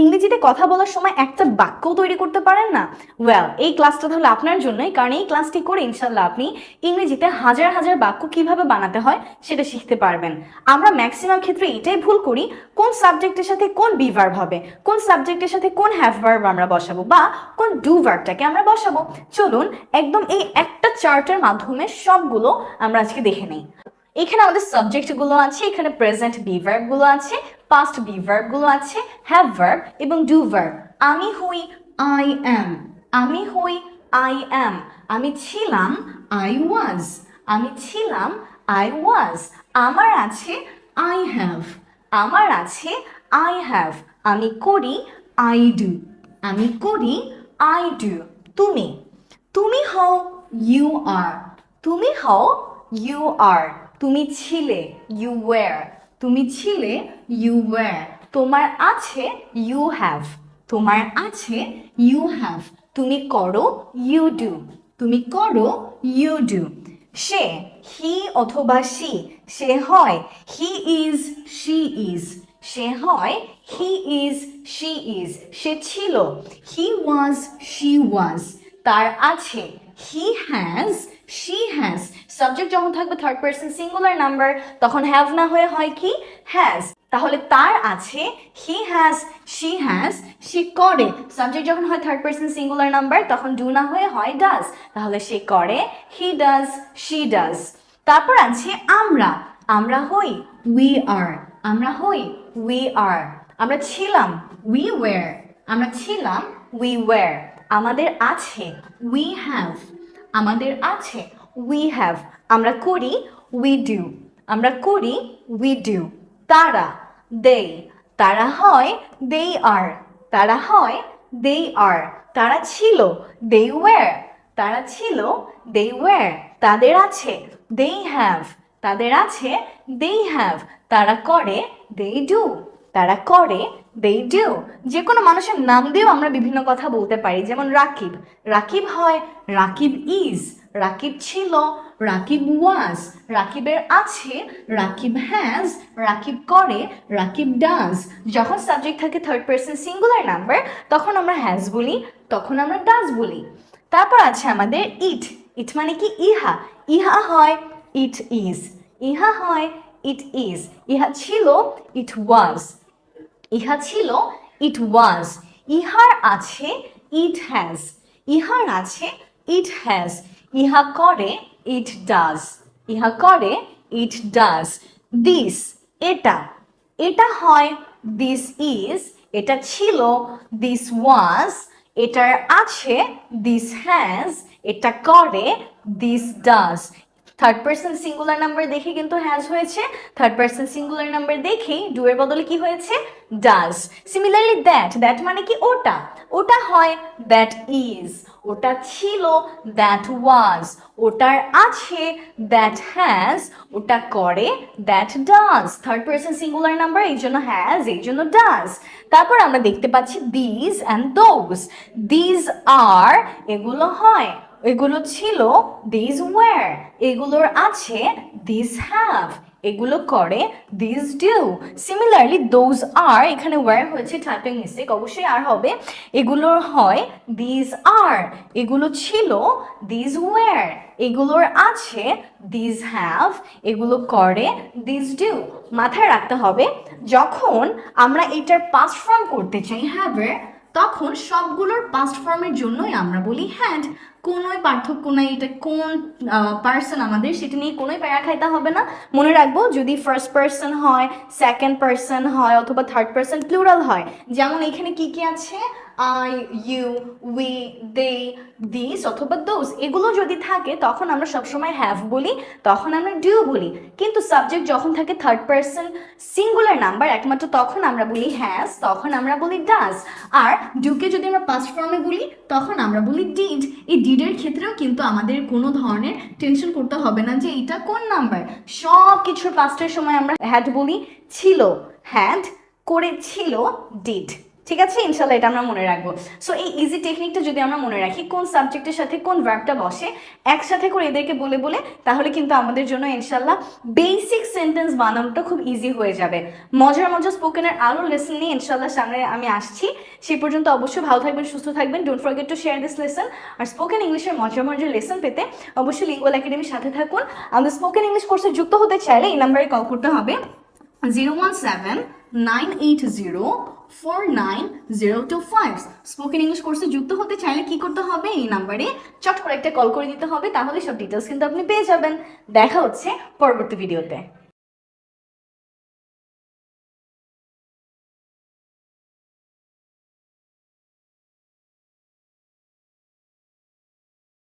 ইংরেজিতে কথা বলার সময় একটা বাক্যও তৈরি করতে পারেন না? ওয়েল, এই ক্লাসটা তাহলে আপনার জন্যই, কারণ এই ক্লাসটি করে ইনশাল্লাহ আপনি ইংরেজিতে হাজার হাজার বাক্য কিভাবে বানাতে হয় সেটা শিখতে পারবেন। আমরা ম্যাক্সিমাম ক্ষেত্রে এটাই ভুল করি, কোন সাবজেক্টের সাথে কোন বি ভার্ব হবে, কোন সাবজেক্টের সাথে কোন হ্যাভ ভার্ব আমরা বসাবো বা কোন ডু ভার্বটাকে আমরা বসাবো। চলুন একদম এই একটা চার্টের মাধ্যমে সবগুলো আমরা আজকে দেখে নেই। এখানে আমাদের সাবজেক্ট গুলো আছে, এখানে প্রেজেন্ট বি ভার্ব গুলো আছে, পাস্ট বি ভার্ব গুলো আছে, হ্যাভ ভার্ব এবং ডু ভার্ব। আমি হই, আই অ্যাম। আমি হই, আই অ্যাম। আমি ছিলাম, আই ওয়াজ। আমি ছিলাম, আই ওয়াজ। আমার আছে, আই হ্যাভ। আমার আছে, আই হ্যাভ। আমি করি, আই ডু। আমি করি, আই ডু। তুমি, তুমি হও, ইউ আর। তুমি হও, ইউ আর। তুমি ছিলে, ইউ ওয়্যার। তুমি ছিলে, ইউ ওয়্যার। তোমার আছে, ইউ হ্যাভ। তোমার আছে, ইউ হ্যাভ। তুমি করো, ইউ ডু। তুমি করো, ইউ ডু। সে, হি অথবা সি। সে হয়, হি ইজ, শি ইজ। সে হয়, হি ইজ, শি ইজ। সে ছিল, হি ওয়াজ, শি ওয়াজ। তার আছে, he has, she has. Subject যখন থাকবে থার্ড পারসন সিঙ্গুলার নাম্বার তখন হ্যাভ না হয়ে হয় কি, হ্যাজ। তাহলে তার আছে, হি হ্যাজ, শি হ্যাজ। সে করে, সাবজেক্ট যখন হয় থার্ড পারসন সিঙ্গুলার নাম্বার তখন ডু না হয়ে হয় ডাজ। তাহলে সে করে, হি ডাজ, শি ডাজ। তারপর আছে আমরা। আমরা হই, উই আর। আমরা হই, উই আর। আমরা ছিলাম, উই ওয়্যার। আমরা ছিলাম, উই ওয়্যার। আমাদের আছে, উই হ্যাভ। আমাদের আছে, উই হ্যাভ। আমরা করি, উই ডু। আমরা করি, উই ডু। তারা, দে। তারা হয়, দে আর। তারা হয়, দে আর। তারা ছিল, দে ওয়্যার। তারা ছিল, দে ওয়্যার। তাদের আছে, দে হ্যাভ। তাদের আছে, দে হ্যাভ। তারা করে, দে ডু। তারা করে, দে ডু। যে কোনো মানুষের নাম দিয়েও আমরা বিভিন্ন কথা বলতে পারি, যেমন রাকিব। রাকিব হয়, রাকিব ইজ। রাকিব ছিল, রাকিব ওয়াজ। রাকিবের আছে, রাকিব হ্যাজ। রাকিব করে, রাকিব ডাজ। যখন সাবজেক্ট থাকে থার্ড পারসন সিঙ্গুলার নাম্বার তখন আমরা হ্যাজ বলি, তখন আমরা ডাজ বলি। তারপর আছে আমাদের ইট। ইট মানে কি, ইহা। ইহা হয়, ইট ইজ। ইহা হয়, ইট ইজ। ইহা ছিল, ইট ওয়াজ। ইহা ছিল, ইট ওয়াজ। ইহার আছে, ইট হ্যাজ। ইহার আছে, ইট হ্যাজ। ইহা করে, ইট ডাজ। ইহা করে, ইট ডাজ। দিস, এটা। এটা হয়, দিস ইজ। এটা ছিল, দিস ওয়াজ। এটার আছে, দিস হ্যাজ। এটা করে, this does. Third person singular number দেখে কিন্তু হ্যাজ হয়েছে, থার্ড পারসন সিঙ্গুলার নাম্বার দেখেই ডু এর বদলে কি হয়েছে, ডাজ। সিমিলারলি দ্যাট, দ্যাট মানে কি, ওটা। ওটা হয়, দ্যাট ইজ। ওটা ছিল, দ্যাট ওয়াজ। ওটার আছে, দ্যাট হ্যাজ। ওটা করে, that does. Third person singular number এই জন্য হ্যাজ, এই জন্য ডাজ। তারপর আমরা দেখতে পাচ্ছি these and those. These are, এগুলো হয়, এগুলো ছিল, দিস ওয়্যার। এগুলোর আছে, দিস হ্যাভ। এগুলো করে, this do. Similarly those are, এখানে ওয়্যার হয়েছে, টাইপিং মিস্টেক, অবশ্যই আর হবে। এগুলোর হয়, দিস আর। এগুলো ছিল, দিস ওয়্যার। এগুলোর আছে, দিস হ্যাভ। এগুলো করে, দিস ডু। মাথায় রাখতে হবে যখন আমরা এটার পাস্ট ফর্ম করতে চাই হ্যাভের, তখন সবগুলোর পাস্ট ফর্মের জন্যই আমরা বলি হ্যাড। কোনোই পার্থক্য নাই, এটা কোন পার্সন আমাদের সেটা নিয়ে কোনোই প্যারা খাইতে হবে না। মনে রাখবো যদি ফার্স্ট পার্সন হয়, সেকেন্ড পার্সন হয় অথবা থার্ড পার্সন প্লুরাল হয়, যেমন এখানে কি কি আছে, I, you, we, they, this অথবা দোজ, এগুলো যদি থাকে তখন আমরা সবসময় হ্যাভ বলি, তখন আমরা ডু বলি। কিন্তু সাবজেক্ট যখন থাকে থার্ড পারসন সিঙ্গুলার নাম্বার একমাত্র তখন আমরা বলি হ্যাজ, তখন আমরা বলি ডাজ। আর ডুকে যদি আমরা পাস্ট ফর্মে বলি তখন আমরা বলি ডিড। এই ডিডের ক্ষেত্রেও কিন্তু আমাদের কোনো ধরনের টেনশন করতে হবে না যে এটা কোন নাম্বার। সব কিছুর পাস্টের সময় আমরা হ্যাড বলি, ছিল, হ্যাড, করেছিল, ডিড। ঠিক আছে, ইনশাল্লাহ এটা আমরা মনে রাখবো। সো এই ইজি টেকনিকটা যদি আমরা মনে রাখি, কোন সাবজেক্টের সাথে কোন ভার্বটা বসে একসাথে করে এদেরকে বলে বলে, তাহলে কিন্তু আমাদের জন্য ইনশাল্লাহ বেসিক সেন্টেন্স বানানোটা খুব ইজি হয়ে যাবে। মজার মজার স্পোকেনের আরও লেসন নিয়ে ইনশাল্লাহ সামনে আমি আসছি। সেই পর্যন্ত অবশ্যই ভালো থাকবেন, সুস্থ থাকবেন। Don't forget to share this lesson. আর স্পোকেন ইংলিশের মজার মজার লেসন পেতে অবশ্যই লিঙ্গুয়াল একাডেমির সাথে থাকুন। আমাদের স্পোকেন ইংলিশ কোর্সে যুক্ত হতে চাইলে এই নাম্বারে কল করতে হবে 017-980-49025। স্পোকেন ইংলিশ কোর্সে যুক্ত হতে চাইলে কি করতে হবে, এই নাম্বারে চট করে একটা কল করে দিতে হবে, তাহলে সব ডিটেলস কিন্তু আপনি পেয়ে যাবেন। দেখা হচ্ছে পরবর্তী ভিডিওতে।